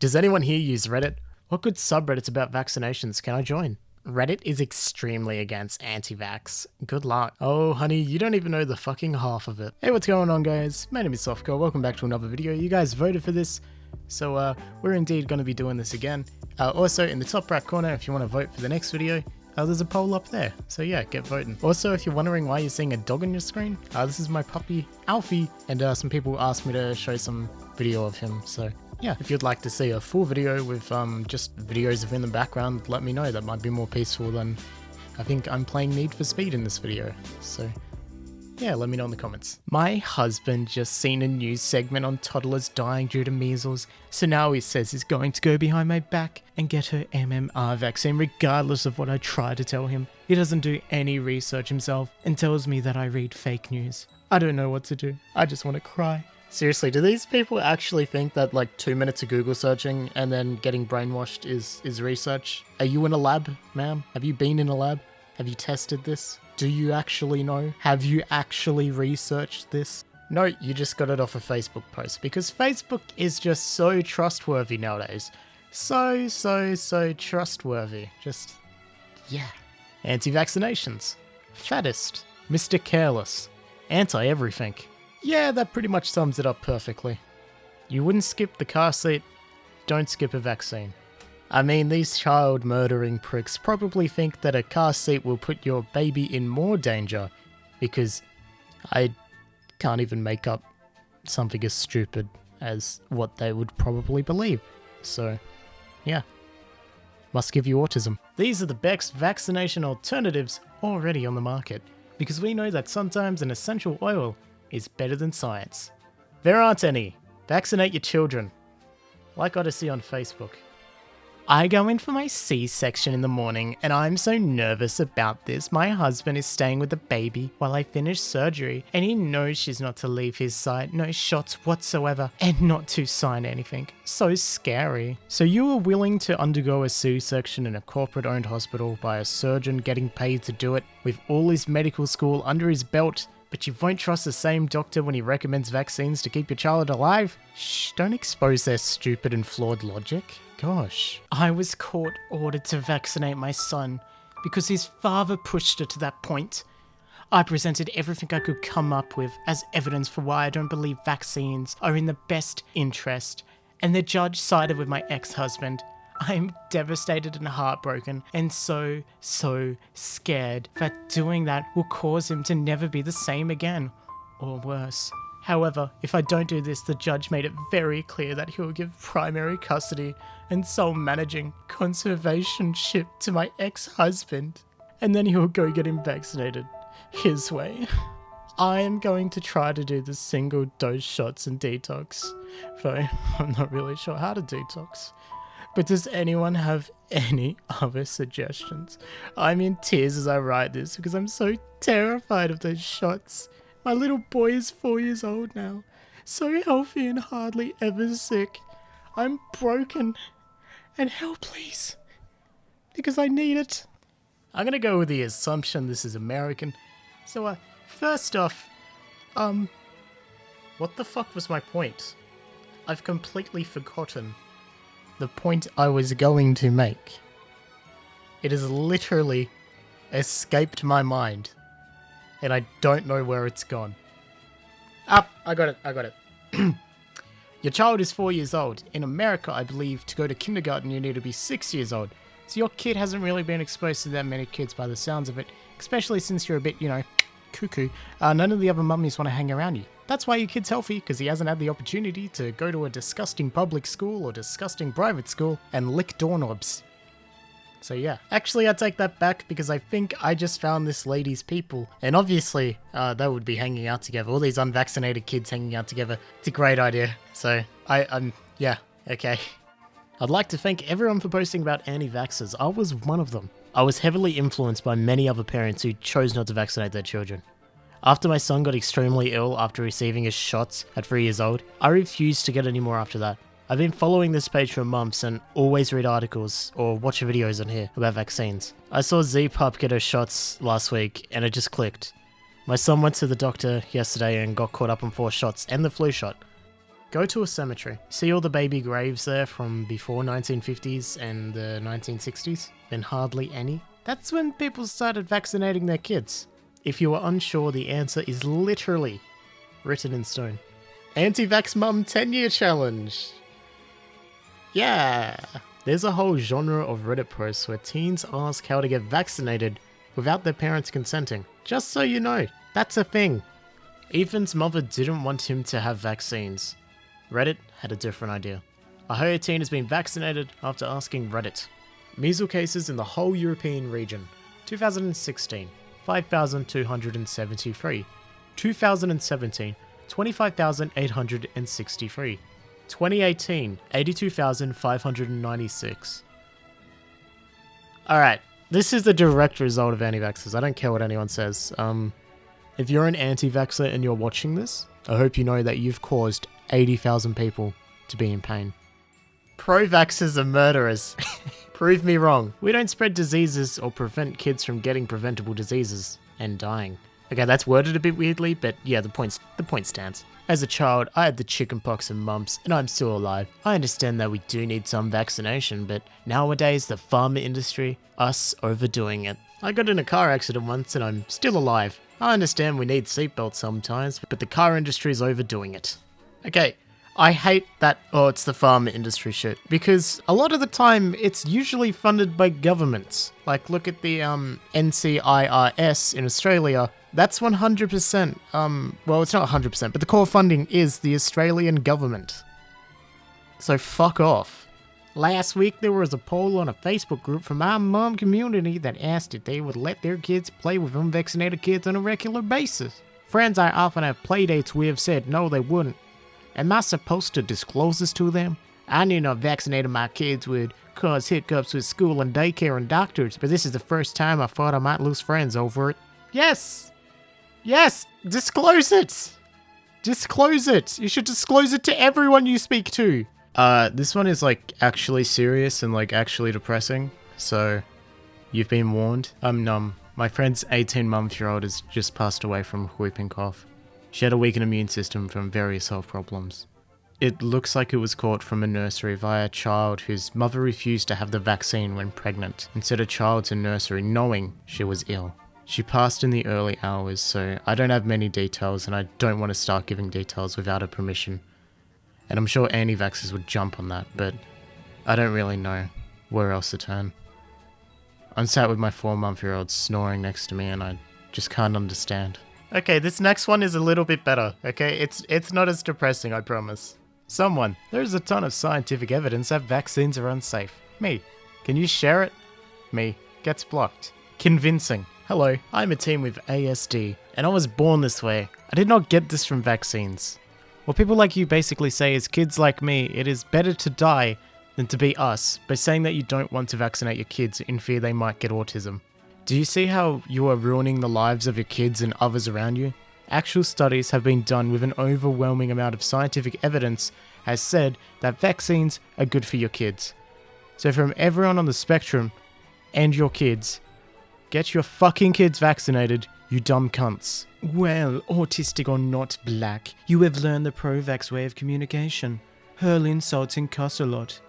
Does anyone here use Reddit? What good subreddits about vaccinations can I join? Reddit is extremely against anti-vax. Good luck. Oh, honey, you don't even know the fucking half of it. Hey, what's going on, guys? My name is Softcore. Welcome back to another video. You guys voted for this, so we're indeed going to be doing this again. Also, in the top right corner, if you want to vote for the next video, there's a poll up there. So yeah, get voting. Also, if you're wondering why you're seeing a dog on your screen, this is my puppy, Alfie, and some people asked me to show some video of him, so yeah, if you'd like to see a full video with just videos of him in the background, let me know. That might be more peaceful than I think I'm playing Need for Speed in this video. So yeah, let me know in the comments. My husband just seen a news segment on toddlers dying due to measles, so now he says he's going to go behind my back and get her MMR vaccine regardless of what I try to tell him. He doesn't do any research himself and tells me that I read fake news. I don't know what to do. I just want to cry. Seriously, do these people actually think that like 2 minutes of Google searching and then getting brainwashed is research? Are you in a lab, ma'am? Have you been in a lab? Have you tested this? Do you actually know? Have you actually researched this? No, you just got it off a Facebook post because Facebook is just so trustworthy nowadays. So trustworthy. Just, yeah. Anti-vaccinations. Fattest. Mr. Careless. Anti-everything. Yeah, that pretty much sums it up perfectly. You wouldn't skip the car seat, don't skip a vaccine. I mean, these child murdering pricks probably think that a car seat will put your baby in more danger, because I can't even make up something as stupid as what they would probably believe. So, yeah. Must give you autism. These are the best vaccination alternatives already on the market, because we know that sometimes an essential oil is better than science. There aren't any. Vaccinate your children. Like Odyssey on Facebook. I go in for my C-section in the morning and I'm so nervous about this. My husband is staying with the baby while I finish surgery and he knows she's not to leave his side, no shots whatsoever, and not to sign anything. So scary. So you were willing to undergo a C-section in a corporate-owned hospital by a surgeon getting paid to do it with all his medical school under his belt, but you won't trust the same doctor when he recommends vaccines to keep your child alive? Shh, don't expose their stupid and flawed logic. Gosh. I was court-ordered to vaccinate my son because his father pushed it to that point. I presented everything I could come up with as evidence for why I don't believe vaccines are in the best interest, and the judge sided with my ex-husband. I am devastated and heartbroken and so scared that doing that will cause him to never be the same again, or worse. However, if I don't do this, the judge made it very clear that he will give primary custody and sole managing conservationship to my ex-husband, and then he will go get him vaccinated his way. I am going to try to do the single dose shots and detox, though I'm not really sure how to detox. But does anyone have any other suggestions? I'm in tears as I write this because I'm so terrified of those shots. My little boy is 4 years old now, so healthy and hardly ever sick. I'm broken, and help please, because I need it. I'm gonna go with the assumption this is American. So first off, what the fuck was my point? I've completely forgotten the point I was going to make. It has literally escaped my mind, and I don't know where it's gone. I got it. Your child is 4 years old. In America, I believe, to go to kindergarten, you need to be 6 years old. So your kid hasn't really been exposed to that many kids by the sounds of it, especially since you're a bit, cuckoo. None of the other mummies want to hang around you. That's why your kid's healthy, because he hasn't had the opportunity to go to a disgusting public school or disgusting private school and lick doorknobs. So yeah, actually I take that back because I think I just found this lady's people, and obviously they would be hanging out together. All these unvaccinated kids hanging out together. It's a great idea. So yeah, okay. I'd like to thank everyone for posting about anti-vaxxers. I was one of them. I was heavily influenced by many other parents who chose not to vaccinate their children. After my son got extremely ill after receiving his shots at 3 years old, I refused to get any more after that. I've been following this page for months and always read articles or watch videos on here about vaccines. I saw Z-Pup get her shots last week and it just clicked. My son went to the doctor yesterday and got caught up on 4 shots and the flu shot. Go to a cemetery. See all the baby graves there from before 1950s and the 1960s? Then hardly any. That's when people started vaccinating their kids. If you are unsure, the answer is literally written in stone. Anti-Vax Mum 10-year challenge. Yeah. There's a whole genre of Reddit posts where teens ask how to get vaccinated without their parents consenting. Just so you know, that's a thing. Ethan's mother didn't want him to have vaccines. Reddit had a different idea. A teen has been vaccinated after asking Reddit. Measles cases in the whole European region. 2016, 5,273. 2017, 25,863. 2018, 82,596. Alright, this is the direct result of anti-vaxxers. I don't care what anyone says. If you're an anti-vaxxer and you're watching this, I hope you know that you've caused 80,000 people to be in pain. Pro-vaxxers are murderers. Prove me wrong. We don't spread diseases or prevent kids from getting preventable diseases and dying. Okay, that's worded a bit weirdly, but yeah, the point stands. As a child, I had the chickenpox and mumps, and I'm still alive. I understand that we do need some vaccination, but nowadays the pharma industry, us overdoing it. I got in a car accident once and I'm still alive. I understand we need seatbelts sometimes, but the car industry is overdoing it. Okay, I hate that, oh, it's the pharma industry shit, because a lot of the time it's usually funded by governments. Like, look at the NCIRS in Australia. That's 100%, well, it's not 100%, but the core funding is the Australian government. So fuck off. Last week there was a poll on a Facebook group from our mom community that asked if they would let their kids play with unvaccinated kids on a regular basis. Friends I often have playdates with said no they wouldn't. Am I supposed to disclose this to them? I knew not vaccinating my kids would cause hiccups with school and daycare and doctors, but this is the first time I thought I might lose friends over it. Yes! Yes! Disclose it! Disclose it! You should disclose it to everyone you speak to! This one is like actually serious and like actually depressing, so you've been warned. My friend's 18-month-old has just passed away from whooping cough. She had a weakened immune system from various health problems. It looks like it was caught from a nursery via a child whose mother refused to have the vaccine when pregnant and sent a child to nursery knowing she was ill. She passed in the early hours, so I don't have many details and I don't want to start giving details without her permission. And I'm sure anti-vaxxers would jump on that, but I don't really know where else to turn. I'm sat with my 4-month-old snoring next to me and I just can't understand. Okay, this next one is a little bit better, okay? It's not as depressing, I promise. There's a ton of scientific evidence that vaccines are unsafe. Me. Can you share it? Me. Gets blocked. Convincing. Hello, I'm a teen with ASD, and I was born this way. I did not get this from vaccines. What people like you basically say is kids like me, it is better to die than to be us, by saying that you don't want to vaccinate your kids in fear they might get autism. Do you see how you are ruining the lives of your kids and others around you? Actual studies have been done with an overwhelming amount of scientific evidence has said that vaccines are good for your kids. So from everyone on the spectrum, and your kids, get your fucking kids vaccinated, you dumb cunts. Well, autistic or not black, you have learned the pro-vax way of communication. Hurl insults and cuss a lot.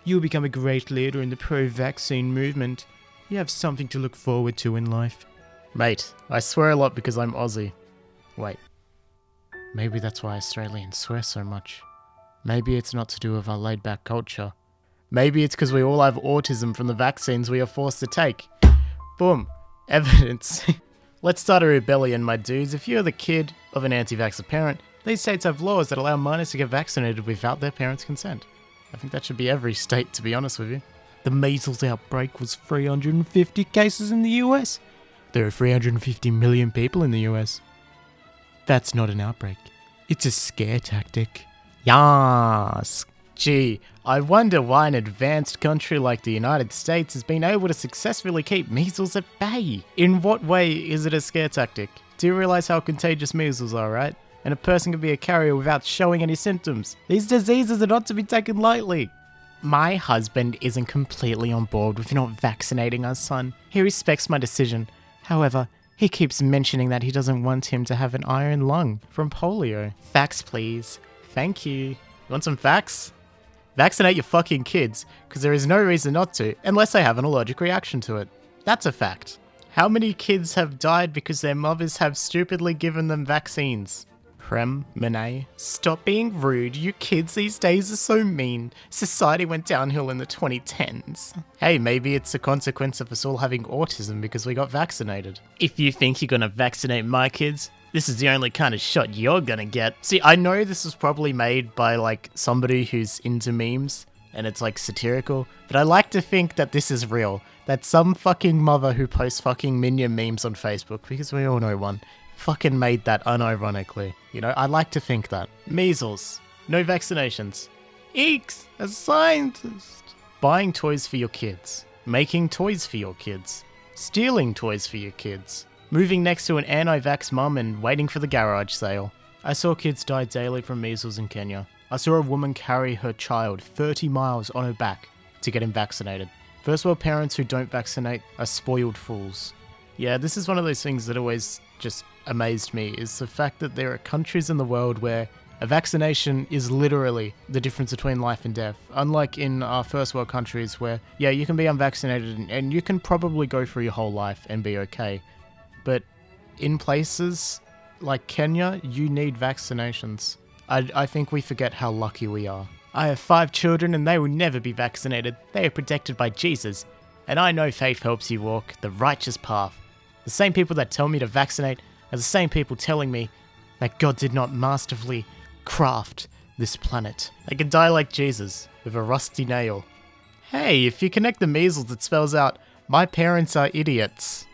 You'll become a great leader in the pro-vaccine movement. You have something to look forward to in life. Mate, I swear a lot because I'm Aussie. Wait. Maybe that's why Australians swear so much. Maybe it's not to do with our laid-back culture. Maybe it's because we all have autism from the vaccines we are forced to take. Boom. Evidence. Let's start a rebellion, my dudes. If you're the kid of an anti-vaxxer parent, these states have laws that allow minors to get vaccinated without their parents' consent. I think that should be every state, to be honest with you. The measles outbreak was 350 cases in the US. There are 350 million people in the US. That's not an outbreak. It's a scare tactic. Yas. Gee, I wonder why an advanced country like the United States has been able to successfully keep measles at bay. In what way is it a scare tactic? Do you realize how contagious measles are, right? And a person can be a carrier without showing any symptoms. These diseases are not to be taken lightly. My husband isn't completely on board with not vaccinating our son. He respects my decision. However, he keeps mentioning that he doesn't want him to have an iron lung from polio. Facts, please. Thank you. You want some facts? Vaccinate your fucking kids, because there is no reason not to, unless they have an allergic reaction to it. That's a fact. How many kids have died because their mothers have stupidly given them vaccines? Prem Monet. Stop being rude, you kids these days are so mean. Society went downhill in the 2010s. Hey, maybe it's a consequence of us all having autism because we got vaccinated. If you think you're gonna vaccinate my kids, this is the only kind of shot you're gonna get. See, I know this was probably made by like somebody who's into memes and it's like satirical, but I like to think that this is real. That some fucking mother who posts fucking minion memes on Facebook, because we all know one, fucking made that unironically. You know, I like to think that. Measles. No vaccinations. Eeks! A scientist! Buying toys for your kids. Making toys for your kids. Stealing toys for your kids. Moving next to an anti-vax mum and waiting for the garage sale. I saw kids die daily from measles in Kenya. I saw a woman carry her child 30 miles on her back to get him vaccinated. First world parents who don't vaccinate are spoiled fools. Yeah, this is one of those things that always just amazed me, is the fact that there are countries in the world where a vaccination is literally the difference between life and death. Unlike in our first world countries where, yeah, you can be unvaccinated and you can probably go through your whole life and be okay. But in places like Kenya, you need vaccinations. I think we forget how lucky we are. I have 5 children and they will never be vaccinated. They are protected by Jesus. And I know faith helps you walk the righteous path. The same people that tell me to vaccinate are the same people telling me that God did not masterfully craft this planet. They can die like Jesus with a rusty nail. Hey, if you connect the measles, it spells out, my parents are idiots.